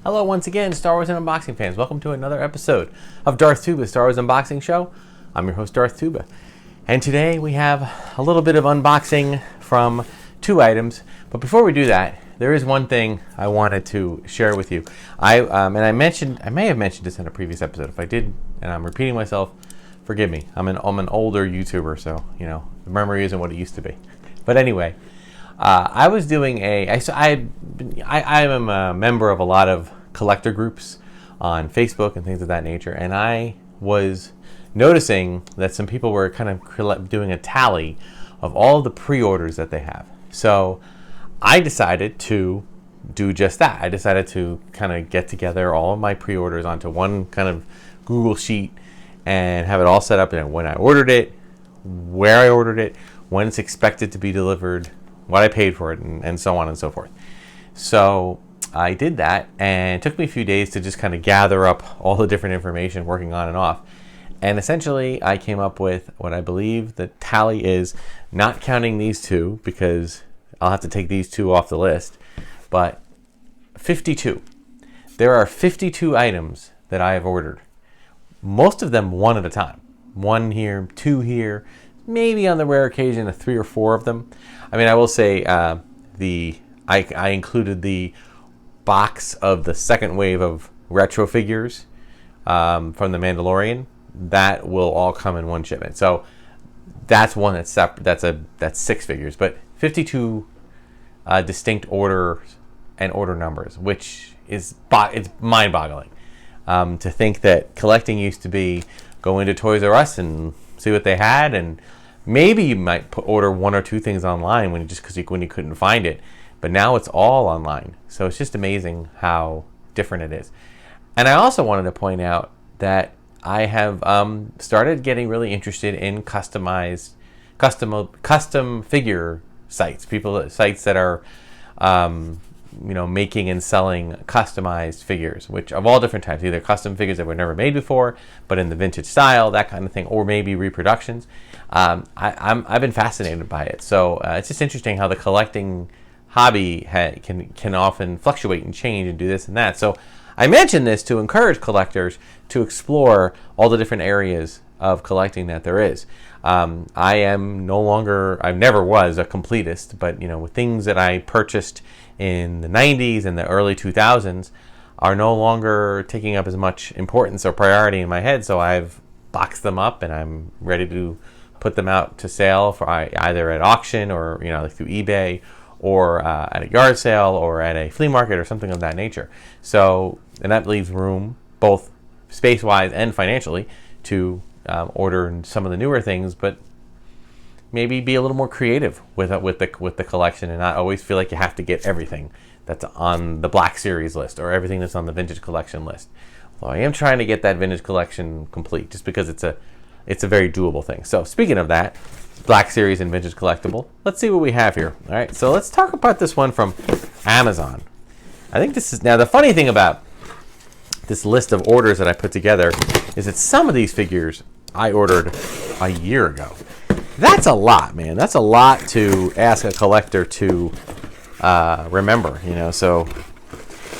Hello once again, Star Wars and Unboxing fans. Welcome to another episode of Darth Tuba, Star Wars Unboxing Show. I'm your host, Darth Tuba. And today we have a little bit of unboxing from two items. But before we do that, there is one thing I wanted to share with you. I may have mentioned this in a previous episode. If I did, and I'm repeating myself, forgive me. I'm an older YouTuber, so the memory isn't what it used to be. But anyway, I was doing I am a member of a lot of collector groups on Facebook and things of that nature, and I was noticing that some people were kind of doing a tally of all the pre-orders that they have. So I decided to do just that. I decided to kind of get together all of my pre-orders onto one kind of Google sheet and have it all set up, and when I ordered it, where I ordered it, when it's expected to be delivered, what I paid for it, and so on and so forth. So I did that, and it took me a few days to just kind of gather up all the different information working on and off. And essentially, I came up with what I believe the tally is, not counting these two, because I'll have to take these two off the list, but 52. There are 52 items that I have ordered. Most of them one at a time. One here, two here, maybe on the rare occasion, 3 or 4 of them. I mean, I will say I included the box of the second wave of retro figures from The Mandalorian. That will all come in one shipment. So that's one that's separate. That's 6 figures, but 52 distinct orders and order numbers, which is it's mind-boggling to think that collecting used to be go into Toys R Us and see what they had, and maybe you might order 1 or 2 things online when you couldn't find it. But now it's all online. So it's just amazing how different it is. And I also wanted to point out that I have started getting really interested in custom figure sites. Sites that are making and selling customized figures, which of all different types, either custom figures that were never made before, but in the vintage style, that kind of thing, or maybe reproductions. I've been fascinated by it. So it's just interesting how the collecting hobby can often fluctuate and change and do this and that. So I mention this to encourage collectors to explore all the different areas of collecting that there is. I am no longer, I never was a completist, but with things that I purchased in the 90s and the early 2000s are no longer taking up as much importance or priority in my head. So I've boxed them up and I'm ready to put them out to sale for either at auction or like through eBay, or at a yard sale or at a flea market or something of that nature. So, and that leaves room, both space-wise and financially, to order some of the newer things, but maybe be a little more creative with the collection and not always feel like you have to get everything that's on the Black Series list or everything that's on the Vintage Collection list. Although I am trying to get that Vintage Collection complete, just because it's a very doable thing. So speaking of that, Black Series and Vintage Collectible, let's see what we have here. All right, so let's talk about this one from Amazon. I think this is, now the funny thing about this list of orders that I put together is that some of these figures I ordered a year ago. That's a lot, man. That's a lot to ask a collector to remember, So,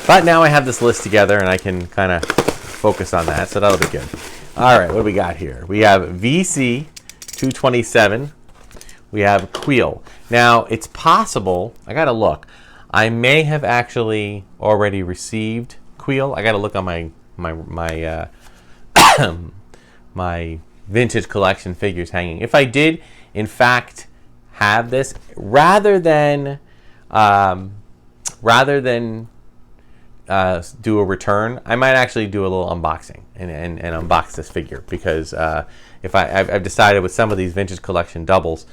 but now I have this list together and I can kind of focus on that, so that'll be good. All right, what do we got here? We have VC 227. We have Kuiil. Now, it's possible, I got to look. I may have actually already received Kuiil. I got to look on my my vintage collection figures hanging. If I did, in fact, have this, rather than do a return, I might actually do a little unboxing and unbox this figure, because if I've decided with some of these vintage collection doubles,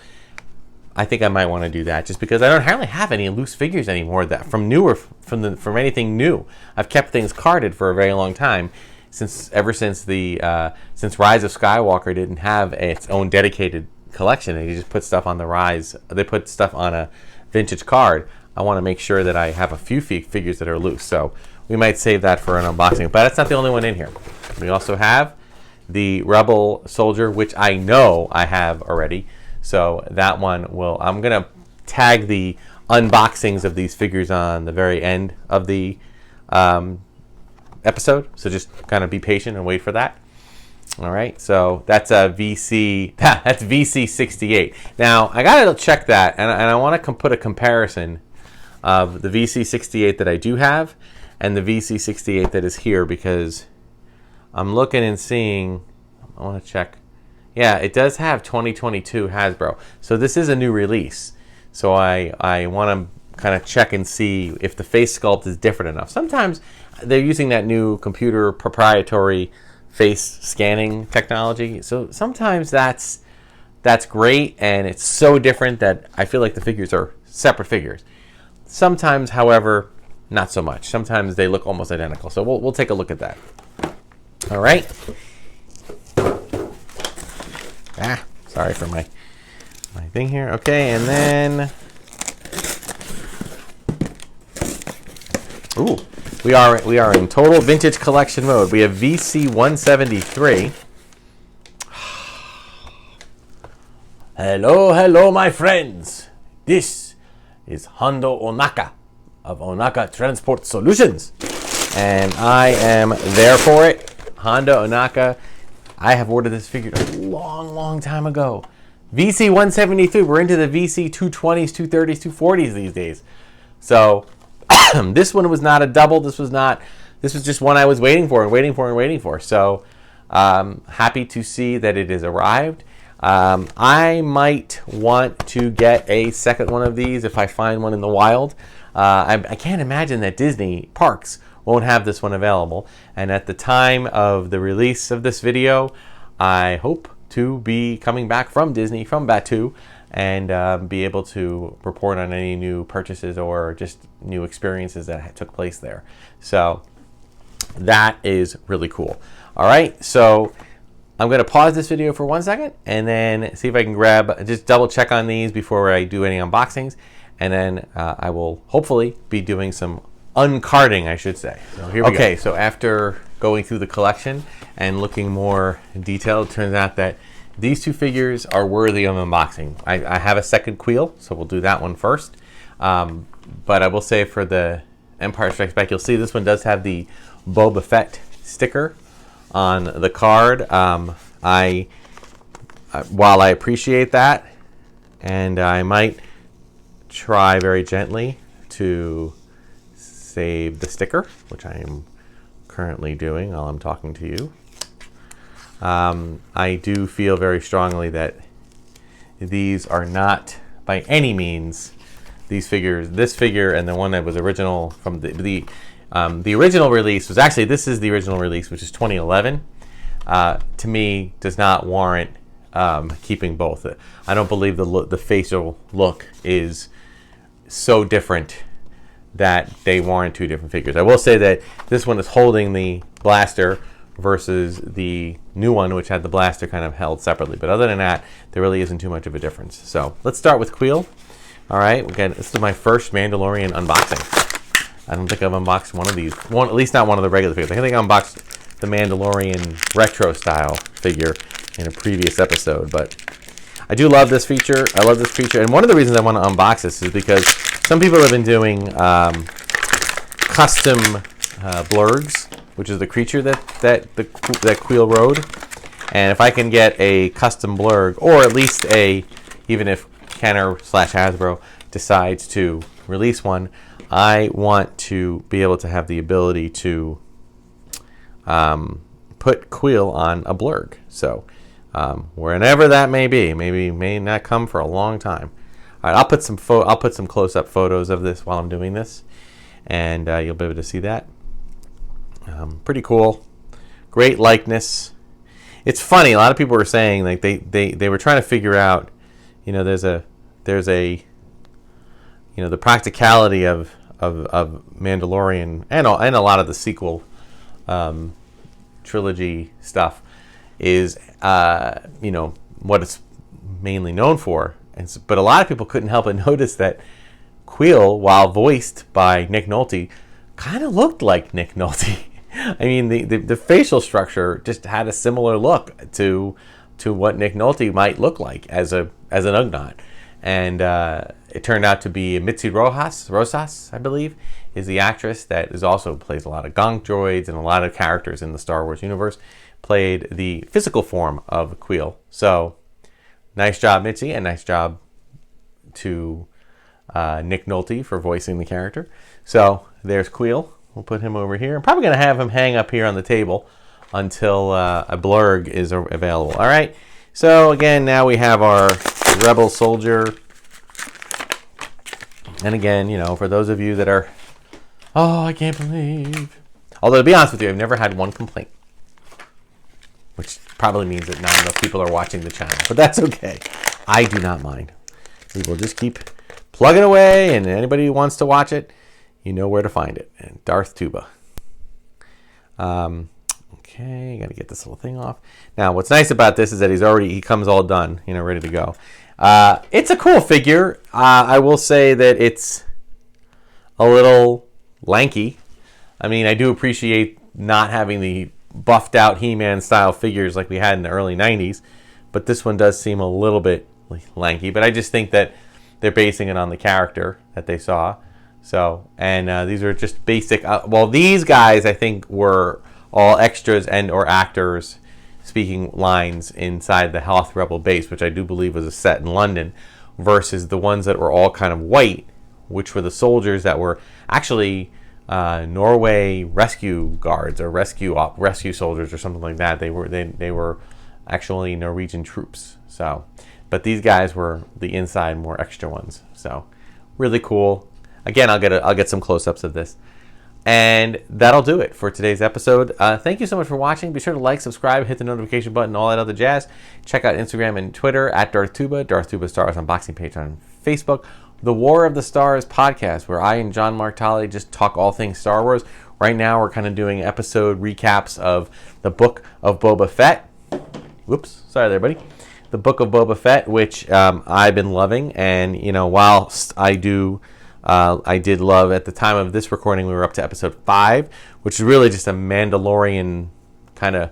I think I might want to do that, just because I don't hardly have any loose figures anymore that from anything new. I've kept things carded for a very long time, since Rise of Skywalker didn't have its own dedicated collection, and you just put stuff on the Rise. They put stuff on a vintage card. I want to make sure that I have a few figures that are loose, so we might save that for an unboxing. But that's not the only one in here. We also have the Rebel Soldier, which I know I have already. So that one I'm going to tag the unboxings of these figures on the very end of the episode, so just kind of be patient and wait for that. All right, so that's a VC. That's VC68. Now I gotta check that, and I want to put a comparison of the VC68 that I do have and the VC68 that is here, because I'm looking and seeing. I want to check. Yeah, it does have 2022 Hasbro, so this is a new release. So I want to kind of check and see if the face sculpt is different enough. Sometimes they're using that new computer proprietary face scanning technology, so sometimes that's great, and it's so different that I feel like the figures are separate figures. Sometimes, however, not so much. Sometimes they look almost identical. So we'll take a look at that. All right. Sorry for my thing here. Okay, and then we are in total vintage collection mode. We have VC 173. Hello, my friends. This is Hondo Onaka of Onaka Transport Solutions, and I am there for it. Hondo Onaka. I have ordered this figure a long time ago. VC 173. We're into the VC 220s, 230s, 240s these days. So this one was not a double. This was just one I was waiting for. So happy to see that it has arrived. I might want to get a second one of these if I find one in the wild. I can't imagine that Disney parks won't have this one available. And at the time of the release of this video, I hope to be coming back from Disney, from Batuu, and be able to report on any new purchases or just new experiences that took place there. So that is really cool. All right, so I'm going to pause this video for 1 second and then see if I can just double check on these before I do any unboxings. And then I will hopefully be doing some uncarding, I should say. So here we go. Okay, so after going through the collection and looking more detailed, it turns out that these two figures are worthy of unboxing. I have a second Kuiil, so we'll do that one first. But I will say for the Empire Strikes Back, you'll see this one does have the Boba Fett sticker on the card. While I appreciate that, and I might try very gently to save the sticker, which I am currently doing while I'm talking to you. I do feel very strongly that these are not by any means these figures. This figure and the one that was original from the original release was actually, this is the original release, which is 2011. To me, does not warrant keeping both. I don't believe the facial look is so different that they warrant two different figures. I will say that this one is holding the blaster versus the new one, which had the blaster kind of held separately. But other than that, there really isn't too much of a difference. So let's start with Kuiil. All right, again, this is my first Mandalorian unboxing. I don't think I've unboxed one of these. At least not one of the regular figures. I think I unboxed the Mandalorian retro style figure in a previous episode, but I do love this feature. I love this feature, and one of the reasons I want to unbox this is because some people have been doing custom blurgs, which is the creature that Kuiil rode. And if I can get a custom blurg, or at least even if Kenner/Hasbro decides to release one, I want to be able to have the ability to put Kuiil on a blurg. So whenever that may be, may not come for a long time. All right, I'll put some close-up photos of this while I'm doing this, and you'll be able to see that. Pretty cool, great likeness. It's funny. A lot of people were saying like they were trying to figure out, there's a the practicality of Mandalorian and a lot of the sequel trilogy stuff is what it's mainly known for. But a lot of people couldn't help but notice that Kuiil, while voiced by Nick Nolte, kind of looked like Nick Nolte. I mean, the facial structure just had a similar look to what Nick Nolte might look like as an Ugnaught. and it turned out to be Mitzi Rosas, I believe, is the actress that is also plays a lot of gonk droids and a lot of characters in the Star Wars universe. Played the physical form of Kuiil. So nice job, Mitzi, and nice job to Nick Nolte for voicing the character. So there's Kuiil. We'll put him over here. I'm probably going to have him hang up here on the table until a blurg is available. All right. So again, now we have our Rebel soldier. And again, you know, for those of you that are, oh, I can't believe. Although to be honest with you, I've never had one complaint, which probably means that not enough people are watching the channel. But that's okay. I do not mind. We will just keep plugging away, and anybody who wants to watch it, you know where to find it. And Darth Tuba. Okay, got to get this little thing off. Now, what's nice about this is that he comes all done, you know, ready to go. It's a cool figure. I will say that it's a little lanky. I mean, I do appreciate not having the buffed out He-Man style figures like we had in the early 90s, but this one does seem a little bit lanky. But I just think that they're basing it on the character that they saw. So, and these are just basic. Well, these guys I think were all extras and or actors speaking lines inside the Hoth Rebel base, which I do believe was a set in London, versus the ones that were all kind of white, which were the soldiers that were actually Norway rescue guards or rescue soldiers or something like that. They were actually Norwegian troops. So, but these guys were the inside more extra ones. So, really cool. Again, I'll get some close-ups of this. And that'll do it for today's episode. Thank you so much for watching. Be sure to like, subscribe, hit the notification button, all that other jazz. Check out Instagram and Twitter at Darth Tuba, Darth Tuba Star Wars Unboxing page on Facebook. The War of the Stars podcast, where I and John Mark Tolley just talk all things Star Wars. Right now, we're kind of doing episode recaps of the Book of Boba Fett. Whoops, sorry there, buddy. The Book of Boba Fett, which I've been loving. And, you know, whilst I did love, at the time of this recording, we were up to episode 5, which is really just a Mandalorian kind of,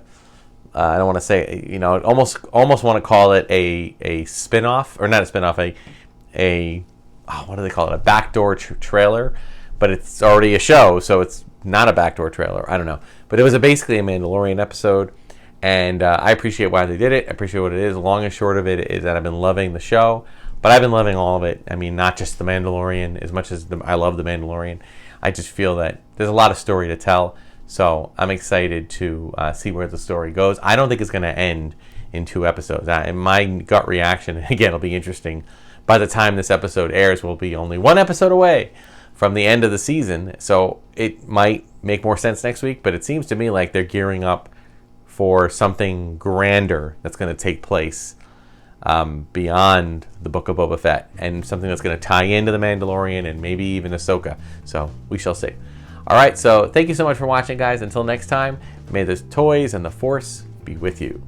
I don't want to say, you know, almost want to call it a spin-off, or not a spin-off, what do they call it? A backdoor trailer, but it's already a show, so it's not a backdoor trailer. I don't know. But it was basically a Mandalorian episode, and I appreciate why they did it. I appreciate what it is. Long and short of it is that I've been loving the show. But I've been loving all of it. I mean, not just The Mandalorian, as much as I love The Mandalorian. I just feel that there's a lot of story to tell. So I'm excited to see where the story goes. I don't think it's going to end in 2 episodes. And my gut reaction, again, it'll be interesting. By the time this episode airs, we'll be only 1 episode away from the end of the season. So it might make more sense next week. But it seems to me like they're gearing up for something grander that's going to take place beyond the Book of Boba Fett, and something that's going to tie into The Mandalorian and maybe even Ahsoka. So we shall see. All right, so thank you so much for watching, guys. Until next time, may the toys and the Force be with you.